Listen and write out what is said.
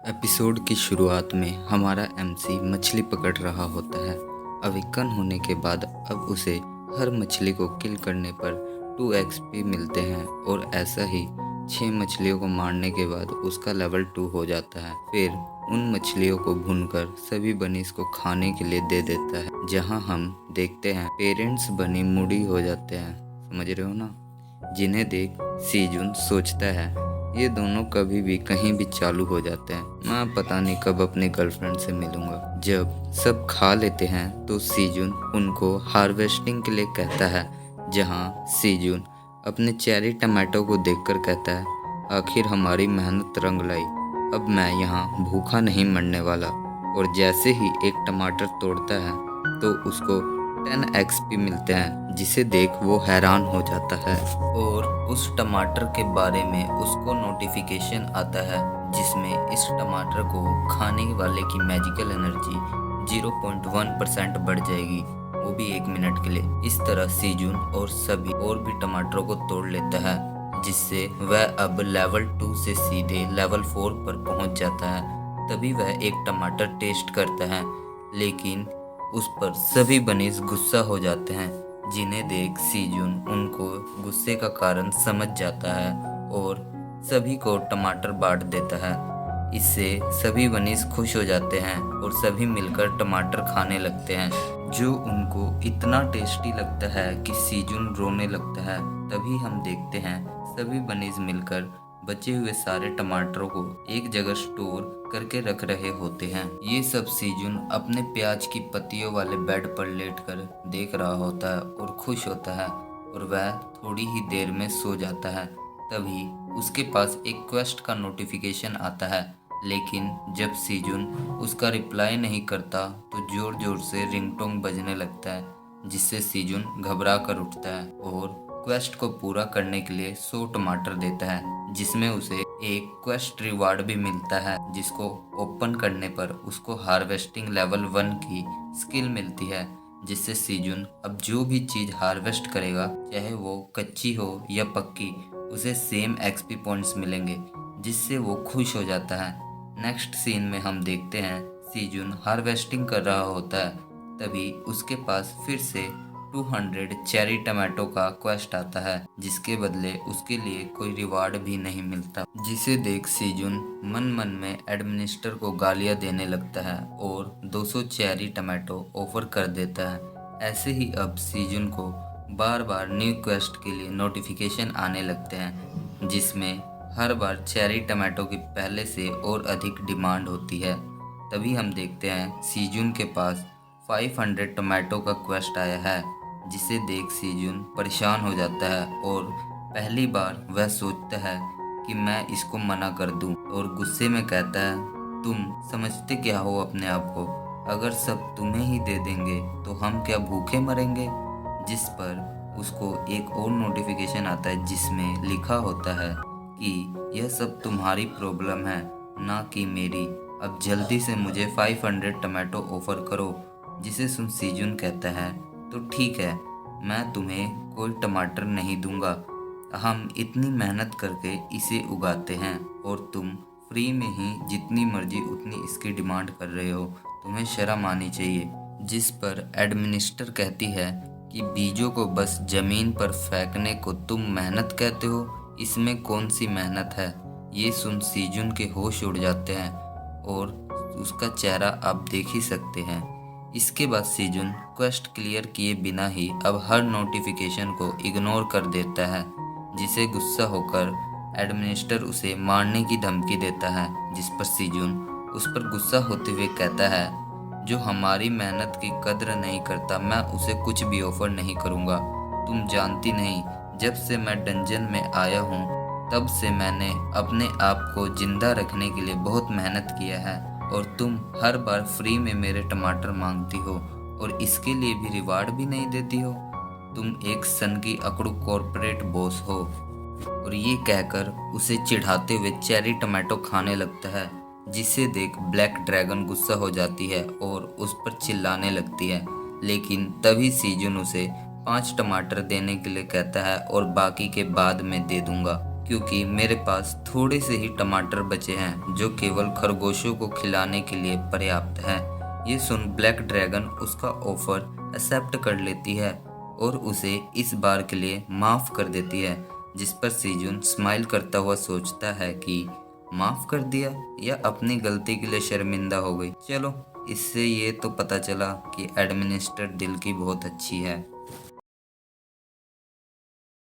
Episode की शुरुआत में हमारा एमसी मछली पकड़ रहा होता है। अवेकन होने के बाद अब उसे हर मछली को किल करने पर 2 एक्सपी मिलते हैं और ऐसा ही 6 मछलियों को मारने के बाद उसका लेवल 2 हो जाता है। फिर उन मछलियों को भूनकर सभी बनीज को खाने के लिए दे देता है, जहां हम देखते हैं पेरेंट्स बनी मूडी हो जाते हैं, समझ रहे हो ना। जिन्हें देख सीजुन सोचता है ये दोनों कभी भी कहीं भी चालू हो जाते हैं, मैं पता नहीं कब अपने गर्लफ्रेंड से मिलूंगा। जब सब खा लेते हैं तो सीजुन उनको हार्वेस्टिंग के लिए कहता है, जहां सीजुन अपने चेरी टमाटो को देखकर कहता है, आखिर हमारी मेहनत रंग लाई, अब मैं यहाँ भूखा नहीं मरने वाला। और जैसे ही एक टमाटर तोड़ता है तो उसको 10 एक्सपी मिलते हैं, जिसे देख वो हैरान हो जाता है और उस टमाटर के बारे में उसको नोटिफिकेशन आता है, जिसमें इस टमाटर को खाने वाले की मैजिकल एनर्जी 0.1% बढ़ जाएगी, वो भी 1 मिनट के लिए। इस तरह सीजुन और सभी और भी टमाटरों को तोड़ लेता है, जिससे वह अब लेवल 2 से सीधे लेवल 4 पर पहुंच जाता है। तभी वह एक टमाटर टेस्ट करता है, लेकिन उस पर सभी बनीज गुस्सा हो जाते हैं। जिन्हें देख सीजुन उनको गुस्से का कारण समझ जाता है और सभी को टमाटर बांट देता है। इससे सभी बनीज खुश हो जाते हैं और सभी मिलकर टमाटर खाने लगते हैं, जो उनको इतना टेस्टी लगता है कि सीजुन रोने लगता है। तभी हम देखते हैं सभी बनीज मिलकर बचे हुए सारे टमाटरों को एक जगह स्टोर करके रख रहे होते हैं। ये सब सीजुन अपने प्याज की पत्तियों वाले बेड पर लेटकर देख रहा होता है और खुश होता है, और वह थोड़ी ही देर में सो जाता है। तभी उसके पास एक क्वेस्ट का नोटिफिकेशन आता है, लेकिन जब सीजुन उसका रिप्लाई नहीं करता तो जोर जोर से रिंगटोन बजने लगता है, जिससे सीजुन घबरा कर उठता है और क्वेस्ट को पूरा करने के लिए 100 टमाटर देता है, जिसमें उसे एक क्वेस्ट रिवार्ड भी मिलता है, जिसको ओपन करने पर उसको हार्वेस्टिंग लेवल 1 की स्किल मिलती है, जिससे सीजुन अब जो भी चीज हार्वेस्ट करेगा, चाहे वो कच्ची हो या पक्की, उसे सेम एक्सपी पॉइंट्स मिलेंगे, जिससे वो खुश हो जाता है। नेक्स्ट सीन में हम देखते हैं सीजुन हार्वेस्टिंग कर रहा होता है, तभी उसके पास फिर से 200 चेरी टमाटो का क्वेस्ट आता है, जिसके बदले उसके लिए कोई रिवार्ड भी नहीं मिलता। जिसे देख सीजुन मन मन में एडमिनिस्टर को गालियां देने लगता है और 200 चेरी टमाटो ऑफर कर देता है। ऐसे ही अब सीजुन को बार बार न्यू क्वेस्ट के लिए नोटिफिकेशन आने लगते हैं, जिसमें हर बार चेरी टमाटो की पहले से और अधिक डिमांड होती है। तभी हम देखते हैं सीजुन के पास 500 टमाटो का क्वेस्ट आया है, जिसे देख सीजुन परेशान हो जाता है और पहली बार वह सोचता है कि मैं इसको मना कर दूं, और गुस्से में कहता है, तुम समझते क्या हो अपने आप को, अगर सब तुम्हें ही दे देंगे तो हम क्या भूखे मरेंगे। जिस पर उसको एक और नोटिफिकेशन आता है, जिसमें लिखा होता है कि यह सब तुम्हारी प्रॉब्लम है, ना कि मेरी, अब जल्दी से मुझे 500 टमाटो ऑफर करो। जिसे सुन सीजुन कहता है, तो ठीक है, मैं तुम्हें कोई टमाटर नहीं दूंगा, हम इतनी मेहनत करके इसे उगाते हैं और तुम फ्री में ही जितनी मर्जी उतनी इसकी डिमांड कर रहे हो, तुम्हें शर्म आनी चाहिए। जिस पर एडमिनिस्टर कहती है कि बीजों को बस जमीन पर फेंकने को तुम मेहनत कहते हो, इसमें कौन सी मेहनत है। ये सुन सीजुन के होश उड़ जाते हैं और उसका चेहरा आप देख ही सकते हैं। इसके बाद सीजुन क्वेस्ट क्लियर किए बिना ही अब हर नोटिफिकेशन को इग्नोर कर देता है, जिसे गुस्सा होकर एडमिनिस्टर उसे मारने की धमकी देता है। जिस पर सीजुन उस पर गुस्सा होते हुए कहता है, जो हमारी मेहनत की कद्र नहीं करता मैं उसे कुछ भी ऑफर नहीं करूँगा। तुम जानती नहीं, जब से मैं डंजन में आया हूँ तब से मैंने अपने आप को जिंदा रखने के लिए बहुत मेहनत किया है, और तुम हर बार फ्री में मेरे टमाटर मांगती हो और इसके लिए भी रिवार्ड भी नहीं देती हो। तुम एक सन की अकड़ू कॉर्पोरेट बॉस हो। और ये कहकर उसे चिढ़ाते हुए चेरी टमाटो खाने लगता है, जिसे देख ब्लैक ड्रैगन गुस्सा हो जाती है और उस पर चिल्लाने लगती है। लेकिन तभी सीजुन उसे 5 टमाटर देने के लिए कहता है और बाकी के बाद में दे दूंगा, क्योंकि मेरे पास थोड़े से ही टमाटर बचे हैं जो केवल खरगोशों को खिलाने के लिए पर्याप्त हैं। ये सुन ब्लैक ड्रैगन उसका ऑफर एक्सेप्ट कर लेती है और उसे इस बार के लिए माफ़ कर देती है, जिस पर सीजुन स्माइल करता हुआ सोचता है कि माफ़ कर दिया या अपनी गलती के लिए शर्मिंदा हो गई। चलो, इससे ये तो पता चला कि एडमिनिस्टर दिल की बहुत अच्छी है।